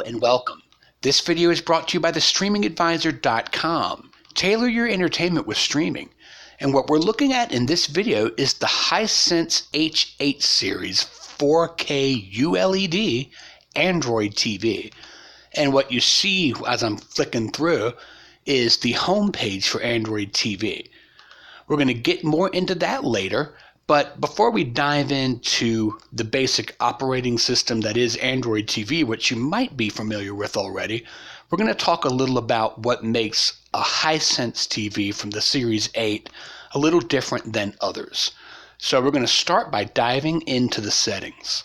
and welcome. This video is brought to you by thestreamingadvisor.com. Tailor your entertainment with streaming. And what we're looking at in this video is the Hisense H8 series 4K ULED Android TV. And what you see as I'm flicking through is the home page for Android TV. We're going to get more into that later, but before we dive into the basic operating system that is Android TV, which you might be familiar with already, we're going to talk a little about what makes a Hisense TV from the Series 8 a little different than others. So we're going to start by diving into the settings.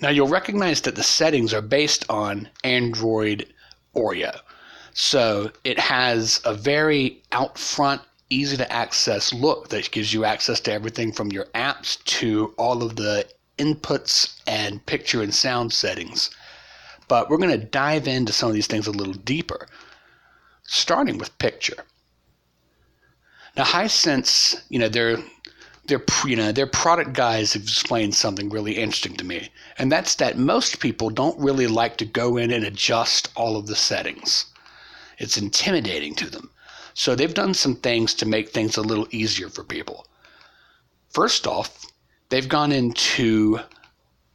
Now you'll recognize that the settings are based on Android Oreo. So it has a very out front, easy to access look that gives you access to everything from your apps to all of the inputs and picture and sound settings. But we're going to dive into some of these things a little deeper, starting with picture. Now Hisense, their product guys have explained something really interesting to me, and that's that most people don't really like to go in and adjust all of the settings. It's intimidating to them. So they've done some things to make things a little easier for people. First off, they've gone in to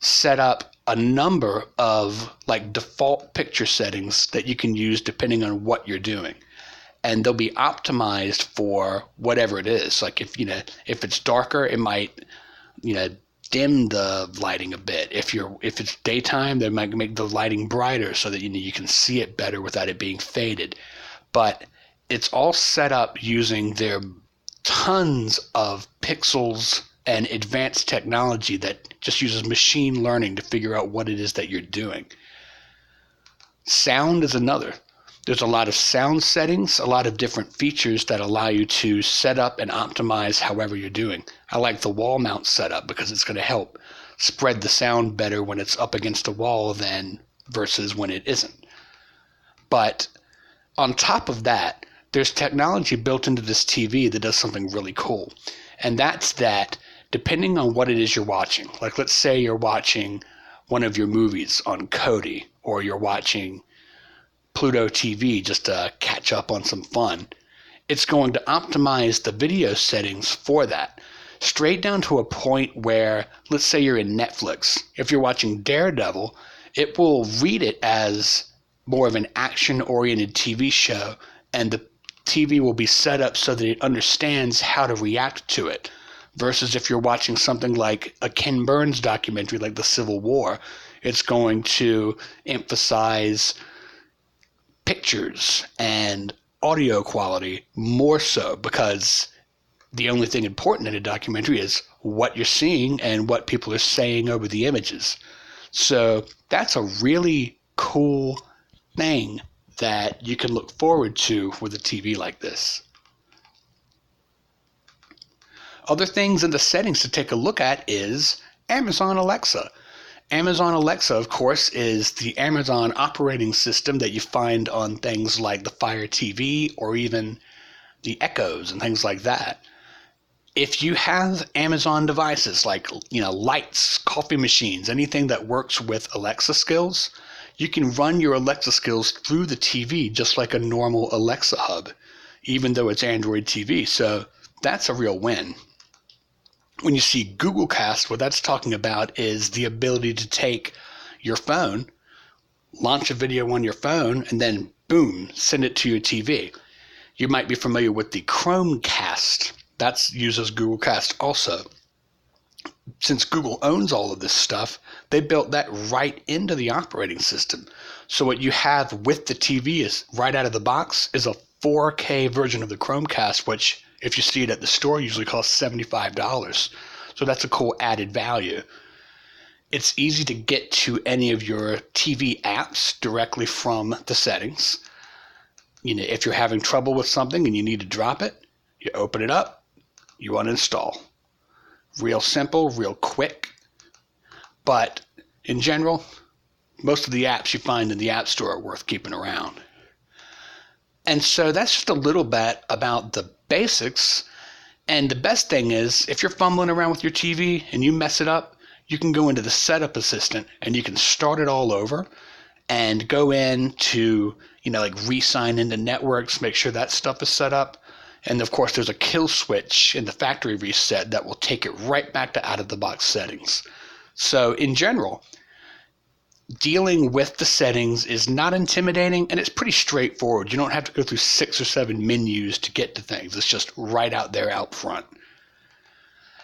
set up a number of default picture settings that you can use depending on what you're doing. And they'll be optimized for whatever it is. Like if it's darker, it might, dim the lighting a bit. If it's daytime, they might make the lighting brighter so that you can see it better without it being faded. But it's all set up using their tons of pixels and advanced technology that just uses machine learning to figure out what it is that you're doing. Sound is another. There's a lot of sound settings, a lot of different features that allow you to set up and optimize however you're doing. I like the wall mount setup because it's going to help spread the sound better when it's up against the wall versus when it isn't. But on top of that, there's technology built into this TV that does something really cool. And that's that depending on what it is you're watching, like let's say you're watching one of your movies on Kodi, or you're watching Pluto TV just to catch up on some fun, it's going to optimize the video settings for that, straight down to a point where, let's say you're in Netflix. If you're watching Daredevil, it will read it as more of an action-oriented TV show, and the TV will be set up so that it understands how to react to it. Versus if you're watching something like a Ken Burns documentary like the Civil War, it's going to emphasize pictures and audio quality more so, because the only thing important in a documentary is what you're seeing and what people are saying over the images. So that's a really cool thing that you can look forward to with a TV like this. Other things in the settings to take a look at is Amazon Alexa. Amazon Alexa, of course, is the Amazon operating system that you find on things like the Fire TV or even the Echoes and things like that. If you have Amazon devices like, lights, coffee machines, anything that works with Alexa skills, you can run your Alexa skills through the TV just like a normal Alexa hub, even though it's Android TV. So that's a real win. When you see Google Cast, what that's talking about is the ability to take your phone, launch a video on your phone, and then boom, send it to your TV. You might be familiar with the Chromecast. That uses Google Cast also. Since Google owns all of this stuff, they built that right into the operating system. So what you have with the TV is right out of the box is a 4K version of the Chromecast, which if you see it at the store usually costs $75. So that's a cool added value. It's easy to get to any of your TV apps directly from the settings. If you're having trouble with something and you need to drop it, you open it up, you uninstall. Real simple, real quick. But in general, most of the apps you find in the App Store are worth keeping around. And so that's just a little bit about the basics. And the best thing is, if you're fumbling around with your TV and you mess it up, you can go into the setup assistant and you can start it all over and go in to, like re-sign into networks, make sure that stuff is set up. And of course, there's a kill switch in the factory reset that will take it right back to out-of-the-box settings. So in general, dealing with the settings is not intimidating, and it's pretty straightforward. You don't have to go through 6 or 7 menus to get to things. It's just right out there out front.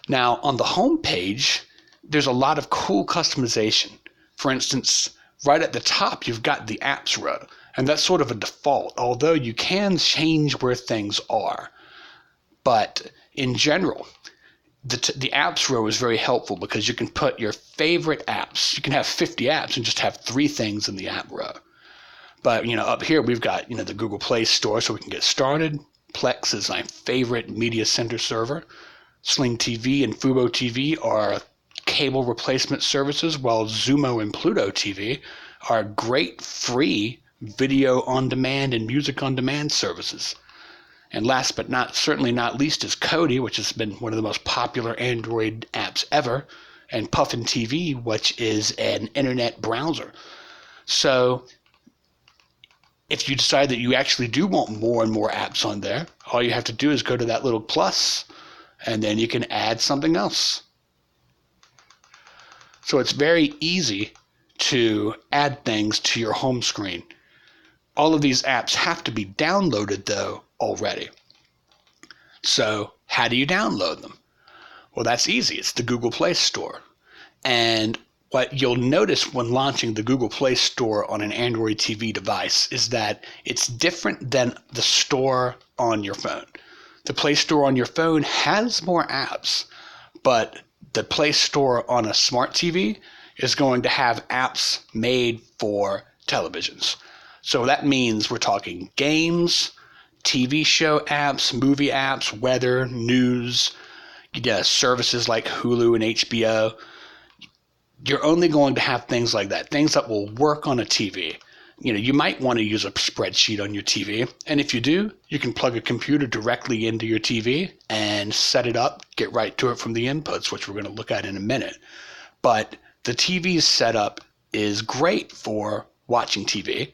Now, on the home page, there's a lot of cool customization. For instance, right at the top, you've got the apps row, and that's sort of a default, although you can change where things are. But in general, the apps row is very helpful because you can put your favorite apps. You can have 50 apps and just have 3 things in the app row. But, up here we've got, the Google Play Store so we can get started. Plex is my favorite media center server. Sling TV and Fubo TV are cable replacement services, while Xumo and Pluto TV are great free video on demand and music on demand services. And last but certainly not least is Kodi, which has been one of the most popular Android apps ever, and Puffin TV, which is an internet browser. So if you decide that you actually do want more and more apps on there, all you have to do is go to that little plus, and then you can add something else. So it's very easy to add things to your home screen. All of these apps have to be downloaded, though, already. So how do you download them? Well, that's easy. It's the Google Play Store. And what you'll notice when launching the Google Play Store on an Android TV device is that it's different than the store on your phone. The Play Store on your phone has more apps, but the Play Store on a smart TV is going to have apps made for televisions. So that means we're talking games, TV show apps, movie apps, weather, news, services like Hulu and HBO. You're only going to have things like that, things that will work on a TV. You might want to use a spreadsheet on your TV, and if you do, you can plug a computer directly into your TV and set it up, get right to it from the inputs, which we're going to look at in a minute. But the TV's setup is great for watching TV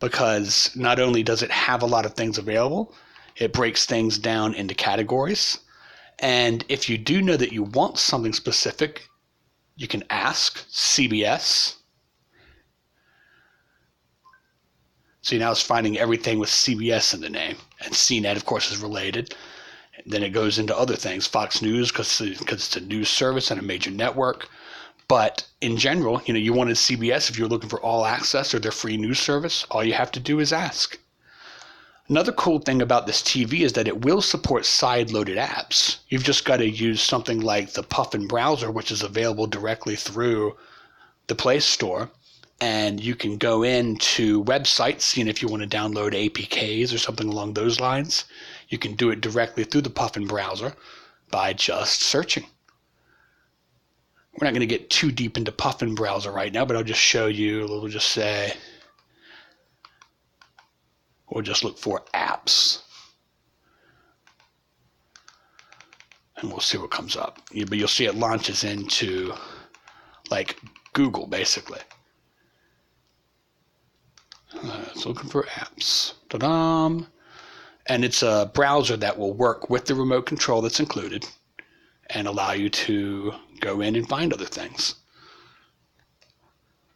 because not only does it have a lot of things available, it breaks things down into categories. And if you do know that you want something specific, you can ask CBS. So now it's finding everything with CBS in the name. And CNET, of course, is related. And then it goes into other things. Fox News, because it's a news service and a major network. But in general, you wanted CBS if you're looking for all access or their free news service. All you have to do is ask. Another cool thing about this TV is that it will support side-loaded apps. You've just got to use something like the Puffin browser, which is available directly through the Play Store. And you can go into websites, if you want to download APKs or something along those lines. You can do it directly through the Puffin browser by just searching. We're not going to get too deep into Puffin browser right now, but I'll just show you. We'll just say, we'll just look for apps. And we'll see what comes up. But you'll see it launches into like Google, basically. It's looking for apps. Ta-da! And it's a browser that will work with the remote control that's included and allow you to go in and find other things.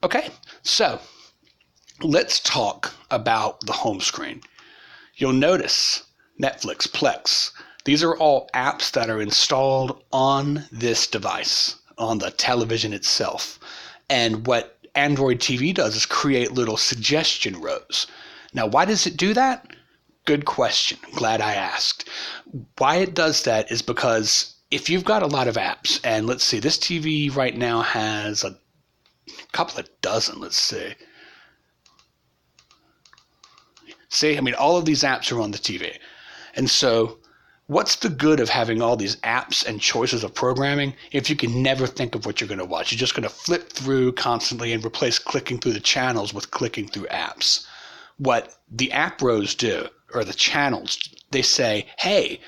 Okay, so let's talk about the home screen. You'll notice Netflix, Plex. These are all apps that are installed on this device, on the television itself. And what Android TV does is create little suggestion rows. Now, why does it do that? Good question. I'm glad I asked. Why it does that is because if you've got a lot of apps, and let's see, this TV right now has a couple of dozen, let's see. See, all of these apps are on the TV. And so what's the good of having all these apps and choices of programming if you can never think of what you're going to watch? You're just going to flip through constantly and replace clicking through the channels with clicking through apps. What the app rows do, or the channels, they say, hey,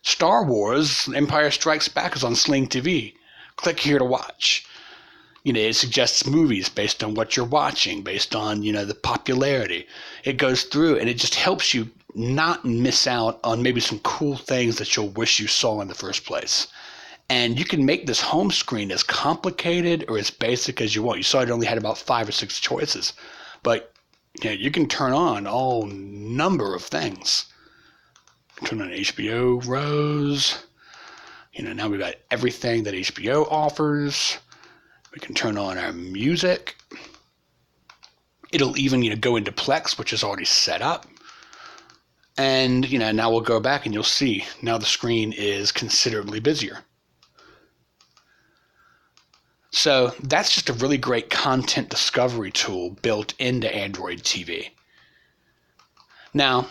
Star Wars Empire Strikes Back is on Sling TV. Click here to watch. it suggests movies based on what you're watching, based on, the popularity. It goes through and it just helps you not miss out on maybe some cool things that you'll wish you saw in the first place. And you can make this home screen as complicated or as basic as you want. You saw it only had about 5 or 6 choices, but you can turn on all number of things. Turn on HBO Rose. Now we've got everything that HBO offers. We can turn on our music. It'll even, go into Plex, which is already set up. And, now we'll go back and you'll see now the screen is considerably busier. So that's just a really great content discovery tool built into Android TV. Now,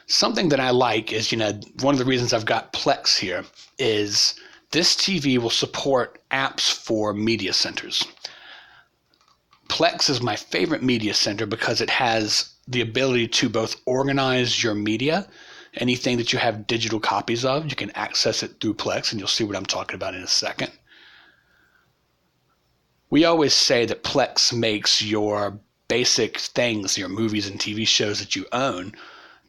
something that I like is, one of the reasons I've got Plex here is this TV will support apps for media centers. Plex is my favorite media center because it has the ability to both organize your media. Anything that you have digital copies of, you can access it through Plex, and you'll see what I'm talking about in a second. We always say that Plex makes your basic things, your movies and TV shows that you own,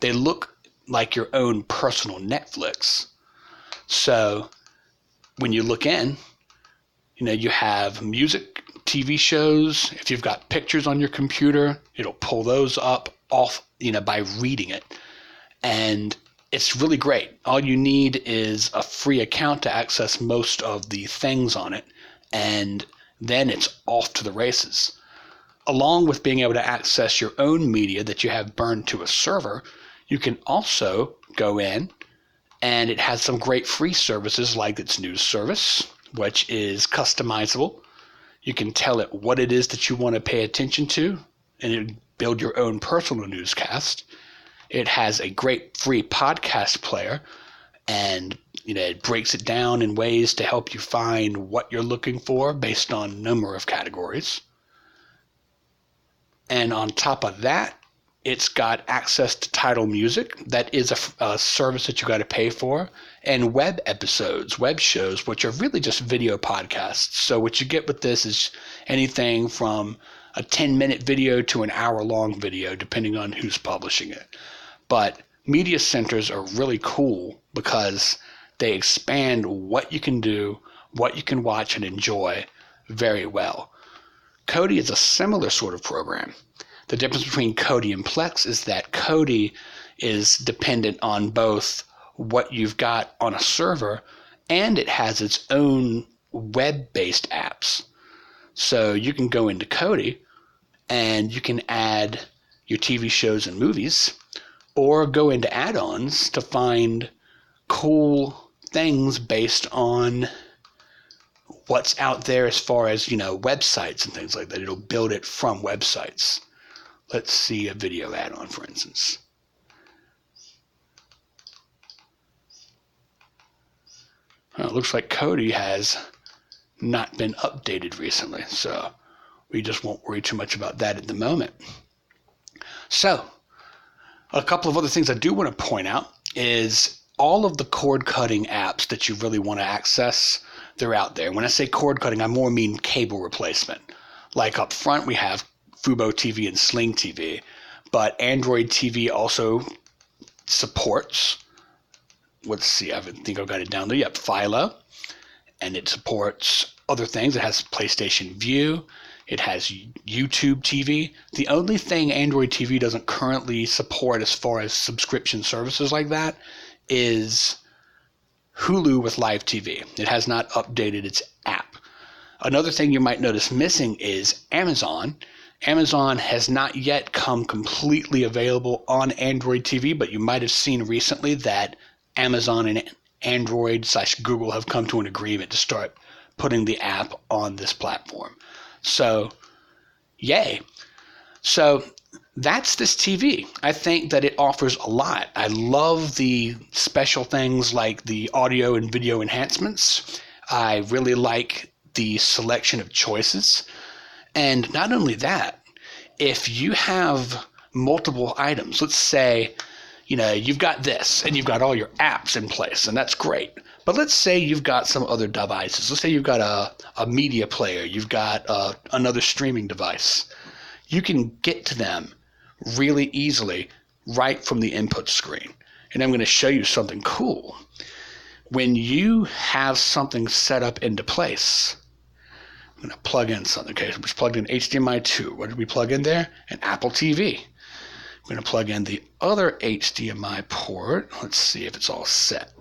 they look like your own personal Netflix. So when you look in, you have music, TV shows. If you've got pictures on your computer, it'll pull those up off, by reading it. And it's really great. All you need is a free account to access most of the things on it. And then it's off to the races. Along with being able to access your own media that you have burned to a server, you can also go in, and it has some great free services like its news service, which is customizable. You can tell it what it is that you want to pay attention to, and it'll build your own personal newscast. It has a great free podcast player, and it breaks it down in ways to help you find what you're looking for based on a number of categories. And on top of that, it's got access to Tidal Music. That is a service that you got to pay for. And web episodes, web shows, which are really just video podcasts. So what you get with this is anything from a 10-minute video to an hour-long video, depending on who's publishing it. But media centers are really cool because they expand what you can do, what you can watch and enjoy very well. Kodi is a similar sort of program. The difference between Kodi and Plex is that Kodi is dependent on both what you've got on a server, and it has its own web-based apps. So you can go into Kodi and you can add your TV shows and movies, or go into add-ons to find cool things based on what's out there as far as, websites and things like that. It'll build it from websites. Let's see a video add-on, for instance. Well, it looks like Kodi has not been updated recently, so we just won't worry too much about that at the moment. So, a couple of other things I do want to point out is all of the cord-cutting apps that you really want to access, they're out there. When I say cord-cutting, I more mean cable replacement. Like up front, we have Fubo TV and Sling TV, but Android TV also supports, let's see, I think I've got it down there. Yep, Philo, and it supports other things. It has PlayStation View. It has YouTube TV. The only thing Android TV doesn't currently support as far as subscription services like that is Hulu with live TV. It has not updated its app. Another thing you might notice missing is Amazon. Amazon has not yet come completely available on Android TV, but you might have seen recently that Amazon and Android/Google have come to an agreement to start putting the app on this platform. So, yay. So, that's this TV. I think that it offers a lot. I love the special things like the audio and video enhancements. I really like the selection of choices. And not only that, if you have multiple items, let's say, you've got this and you've got all your apps in place, and that's great. But let's say you've got some other devices. Let's say you've got a media player. You've got another streaming device. You can get to them really easily right from the input screen. And I'm going to show you something cool. When you have something set up into place, I'm going to plug in something. Okay, so we just plugged in HDMI 2. What did we plug in there? An Apple TV. I'm going to plug in the other HDMI port. Let's see if it's all set.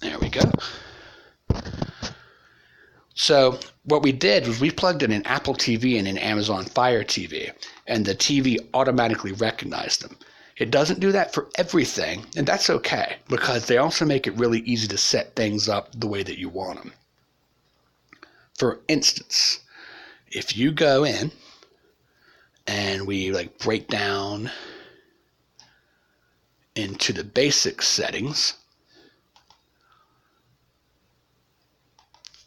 There we go. So what we did was we plugged in an Apple TV and an Amazon Fire TV, and the TV automatically recognized them. It doesn't do that for everything, and that's okay, because they also make it really easy to set things up the way that you want them. For instance, if you go in and we break down into the basic settings,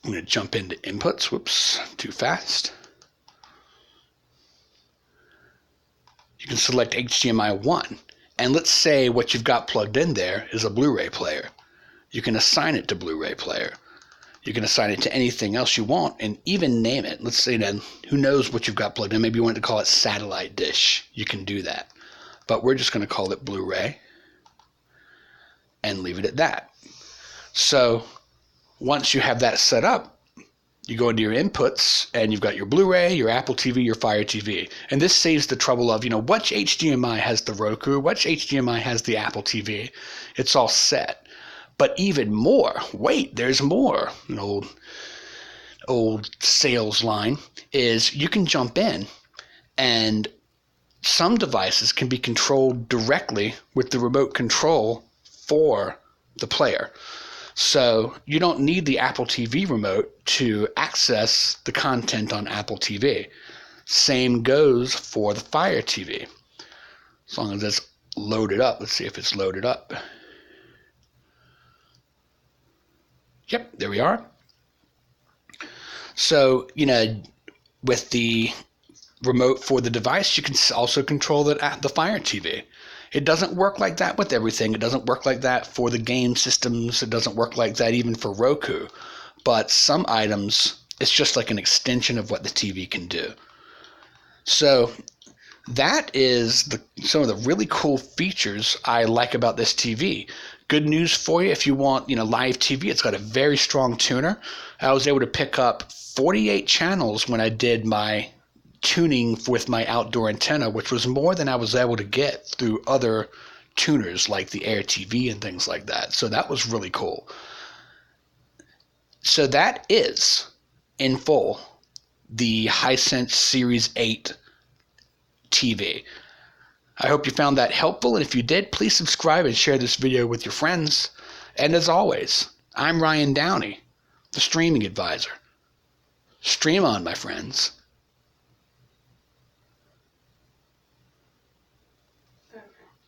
I'm going to jump into inputs. Whoops, too fast. You can select HDMI 1. And let's say what you've got plugged in there is a Blu-ray player. You can assign it to Blu-ray player. You can assign it to anything else you want and even name it. Let's say then, who knows what you've got plugged in. Maybe you want to call it satellite dish. You can do that. But we're just going to call it Blu-ray and leave it at that. So once you have that set up, you go into your inputs and you've got your Blu-ray, your Apple TV, your Fire TV. And this saves the trouble of, which HDMI has the Roku, which HDMI has the Apple TV. It's all set. But even more, wait, there's more. An old sales line is you can jump in and some devices can be controlled directly with the remote control for the player. So you don't need the Apple TV remote to access the content on Apple TV. Same goes for the Fire TV. As long as it's loaded up. Let's see if it's loaded up. Yep, there we are. So, with the remote for the device, you can also control the Fire TV. It doesn't work like that with everything. It doesn't work like that for the game systems. It doesn't work like that even for Roku. But some items, it's just like an extension of what the TV can do. So that is some of the really cool features I like about this TV. Good news for you if you want, live TV. It's got a very strong tuner. I was able to pick up 48 channels when I did my tuning with my outdoor antenna, which was more than I was able to get through other tuners like the Air TV and things like that. So that was really cool. So that is, in full, the Hisense Series 8 TV. I hope you found that helpful, and if you did, please subscribe and share this video with your friends. And as always, I'm Ryan Downey, the Streaming Advisor. Stream on, my friends.